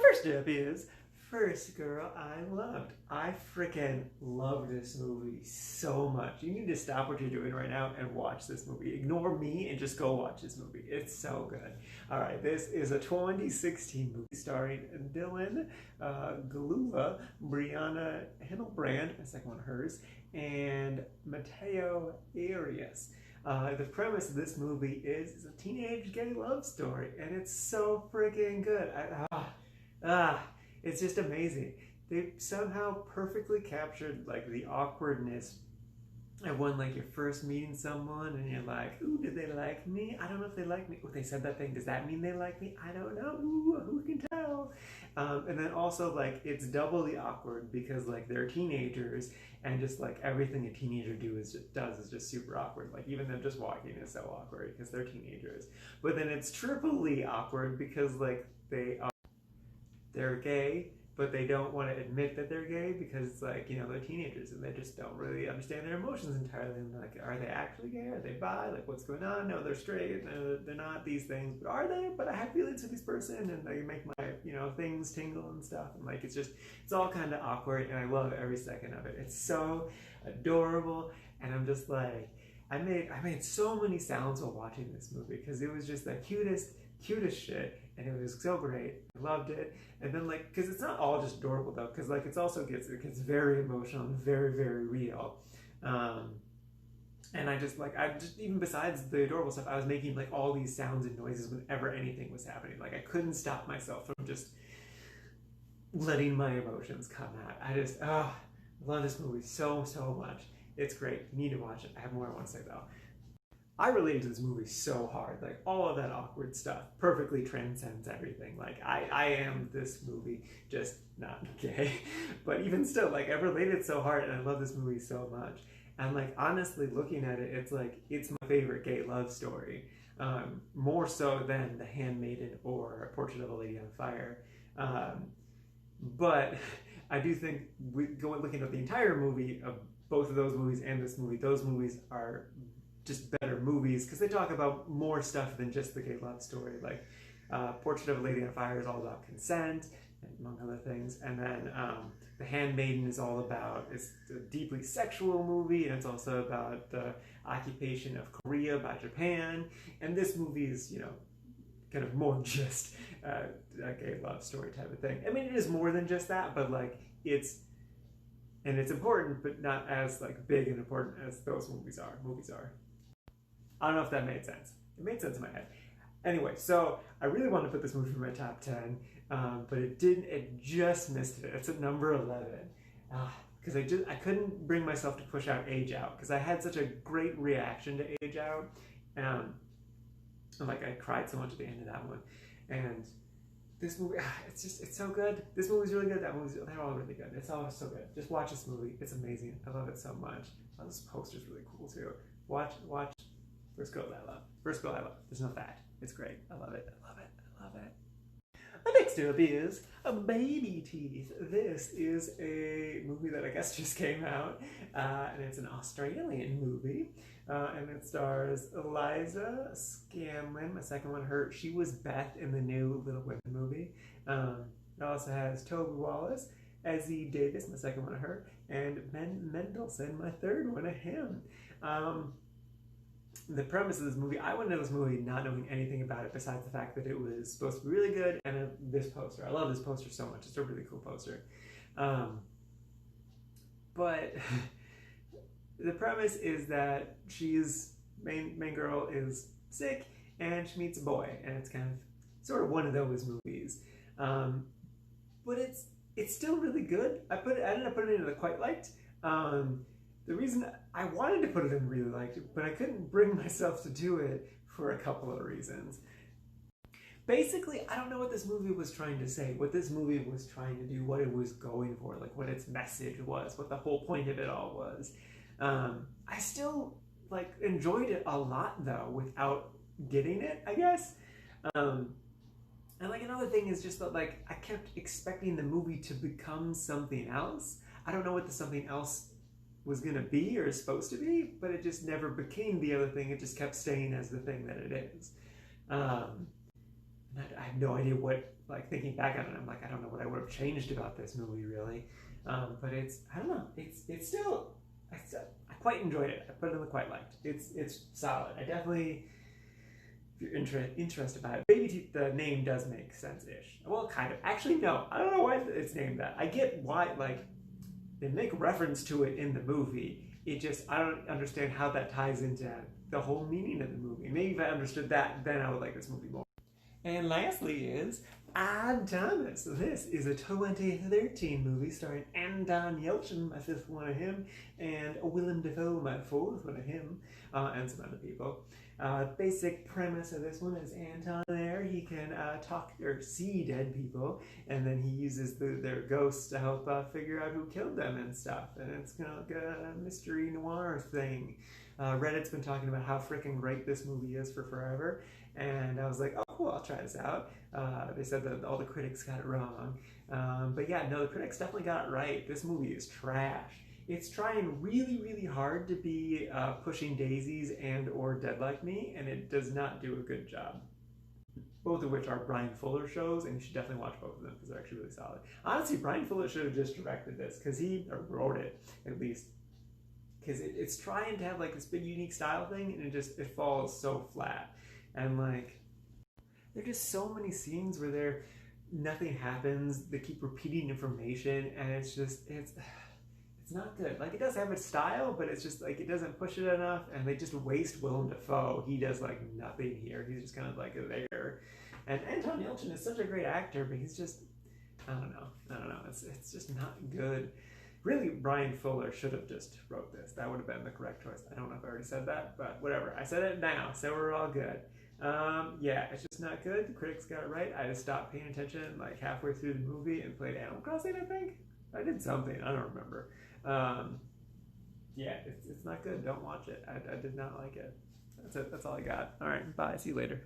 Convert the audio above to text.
First up is First Girl I Loved. I freaking love this movie so much. You need to stop what you're doing right now and watch this movie. Ignore me and just go watch this movie. It's so good. All right, this is a 2016 movie starring Dylan Galula, Brianna Hennelbrand, my second one hers, and Mateo Arias. The premise of this movie is a teenage gay love story, and it's so freaking good. It's just amazing. They somehow perfectly captured like the awkwardness of when like you're first meeting someone and you're like, ooh, did they like me? I don't know if they like me. Oh, they said that thing. Does that mean they like me? I don't know. Ooh, who can tell? And then also like it's doubly awkward because like they're teenagers and just like everything a teenager does is just super awkward. Like even them just walking is so awkward because they're teenagers. But then it's triply awkward because like they're gay, but they don't want to admit that they're gay because it's like, you know, they're teenagers and they just don't really understand their emotions entirely. And like, are they actually gay? Are they bi? Like, what's going on? No, they're straight. No, they're not these things, but are they? But I have feelings for this person and they make my, you know, things tingle and stuff. And like, it's all kind of awkward and I love every second of it. It's so adorable. And I'm just like, I made so many sounds while watching this movie because it was just the cutest shit and it was so great. I loved it. And then like, because it's not all just adorable though, because like it gets very emotional and very, very real. And I just even besides the adorable stuff, I was making like all these sounds and noises whenever anything was happening. Like I couldn't stop myself from just letting my emotions come out. I love this movie so much. It's great. You need to watch it. I have more I want to say though. I related to this movie so hard. Like all of that awkward stuff perfectly transcends everything. Like I am this movie, just not gay. But even still, like I related so hard and I love this movie so much. And like honestly looking at it, it's my favorite gay love story. More so than The Handmaiden or Portrait of a Lady on Fire. But I do think looking at the entire movie of both of those movies and this movie, those movies are just better movies because they talk about more stuff than just the gay love story. Like Portrait of a Lady on Fire is all about consent, among other things, and then The Handmaiden is it's a deeply sexual movie, and it's also about the occupation of Korea by Japan. And this movie is, you know, kind of more just a gay love story type of thing. I mean, it is more than just that, but like it's important, but not as like big and important as those movies are. I don't know if that made sense. It made sense in my head. Anyway, so I really wanted to put this movie in my top 10, but it didn't. It just missed it. It's at number 11 because I couldn't bring myself to push out Age Out because I had such a great reaction to Age Out, and like I cried so much at the end of that one, and this movie, it's so good. This movie's really good. They're all really good. It's all so good. Just watch this movie. It's amazing. I love it so much. Oh, this poster's really cool too. Watch First Girl I Love. First Girl I Love. There's no fat. It's great. I love it. Next up is Babyteeth. This is a movie that I guess just came out, and it's an Australian movie, and it stars Eliza Scanlon, my second one, she was Beth in the new Little Women movie. It also has Toby Wallace, Ezzie Davis, my second one, her, and Ben Mendelsohn, my third one, him. The premise of this movie, I went into this movie not knowing anything about it besides the fact that it was supposed to be really good and this poster. I love this poster so much. It's a really cool poster. But the premise is that main girl is sick and she meets a boy, and it's kind of sort of one of those movies. But it's still really good. I ended up putting it in the quite liked. The reason I wanted to put it in really liked it, but I couldn't bring myself to do it for a couple of reasons. Basically, I don't know what this movie was trying to say, what this movie was trying to do, what it was going for, like what its message was, what the whole point of it all was. I still like enjoyed it a lot though, without getting it, I guess. And like another thing is just that like I kept expecting the movie to become something else. I don't know what the something else was going to be or is supposed to be, but it just never became the other thing. It just kept staying as the thing that it is. And I have no idea what, like, thinking back on it, I'm like, I don't know what I would have changed about this movie, really. But I don't know, it's still, I quite enjoyed it. I put it in the quite liked. It's solid. I definitely, if you're interested by it, Babyteeth, the name does make sense-ish. Well, kind of. Actually, no. I don't know why it's named that. I get why, like, they make reference to it in the movie. It just, I don't understand how that ties into the whole meaning of the movie. Maybe if I understood that, then I would like this movie more. And lastly is Odd Thomas. So this is a 2013 movie starring Anton Yelchin, my fifth one of him, and Willem Dafoe, my fourth one of him, and some other people. Basic premise of this one is Anton there, he can talk or see dead people, and then he uses their ghosts to help figure out who killed them and stuff. And it's kind of like a mystery noir thing. Reddit's been talking about how freaking great this movie is for forever, and I was like, oh cool, I'll try this out. They said that all the critics got it wrong, but yeah, no, the critics definitely got it right. This movie is trash. It's trying really, really hard to be Pushing Daisies and or Dead Like Me, and it does not do a good job. Both of which are Brian Fuller shows, and you should definitely watch both of them because they're actually really solid. Honestly, Brian Fuller should have just directed this, because he, or wrote it at least, because it's trying to have like this big unique style thing, and it falls so flat. And like, there are just so many scenes where nothing happens, they keep repeating information, and it's not good. Like, it does have its style, but it's just like it doesn't push it enough, and they just waste Willem Dafoe. He does like nothing here. He's just kind of like there. And Anton Yelchin is such a great actor, but he's just, I don't know. It's just not good. Really, Brian Fuller should have just wrote this. That would have been the correct choice. I don't know if I already said that, but whatever. I said it now, so we're all good. Yeah, it's just not good. The critics got it right. I just stopped paying attention like halfway through the movie and played Animal Crossing, I think. I did something. I don't remember. Yeah, it's not good. Don't watch it. I did not like it. That's it. That's all I got. All right, bye. See you later.